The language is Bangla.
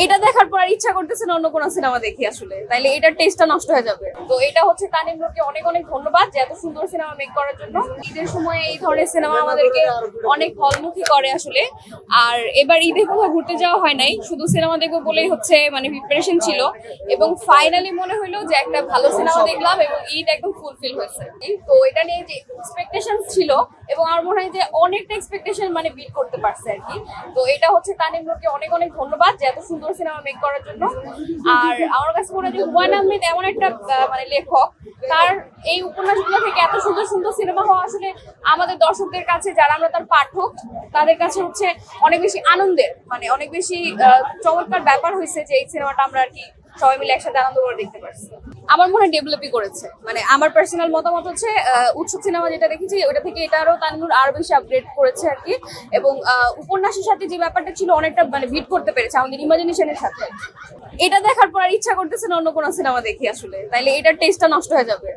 এটা দেখার পর আর ইচ্ছা করতেছে না অন্য কোনো সিনেমা দেখি আসলে, তাইলে এটার টেস্টটা নষ্ট হয়ে যাবে। তো এটা হচ্ছে তানিম নূরকে অনেক অনেক ধন্যবাদ যে এত সুন্দর সিনেমা মেক করার জন্য। ঈদের সময় এই ধরনের সিনেমা আমাদেরকে অনেক হলমুখী করে আসলে। আর এবার ঈদে কোথাও ঘুরতে যাওয়া হয় নাই, শুধু সিনেমা দেখবো বলেই হচ্ছে মানে প্রিপারেশন ছিল, এবং ফাইনালি মনে হলো যে একটা ভালো সিনেমা দেখলাম এবং ঈদ একদম ফুলফিল হয়েছে। তো এটা নিয়ে যে এক্সপেকটেশন ছিল, এবং আমার মনে হয় যে অনেকটা এক্সপেকটেশন মানে বিট করতে পারছে আর কি। তো এটা হচ্ছে তানিম নূরকে অনেক অনেক ধন্যবাদ যে এত সুন্দর সিনেমা মেক করার জন্য। আর আমার কাছে মনে হয় যে হুমায়ুন আহমেদ এমন একটা মানে লেখক, তার এই উপন্যাসগুলো থেকে এত সুন্দর সুন্দর সিনেমা হওয়া আসলে আমাদের দর্শকদের কাছে, যারা আমরা তার পাঠক, তাদের কাছে হচ্ছে অনেক বেশি আনন্দের, মানে অনেক বেশি চমৎকার ব্যাপার হয়েছে যে এই সিনেমাটা আমরা আর কি সবাই মিলে একসাথে আনন্দ করে দেখতে পারছি। আমার মনে হয় ডেভেলপই করেছে, মানে আমার পার্সোনাল মতামত হচ্ছে উৎসব সিনেমা যেটা দেখেছি ওটা থেকে এটা তানিম নূর আরো বেশি আপগ্রেড করেছে আর কি। এবং উপন্যাসের সাথে যে ব্যাপারটা ছিল অনেকটা মানে বিট করতে পেরেছে আমাদের ইমাজিনেশনের সাথে। এটা দেখার পর আর ইচ্ছা করতেছে না অন্য কোনো সিনেমা দেখি আসলে, তাইলে এটার টেস্টটা নষ্ট হয়ে যাবে।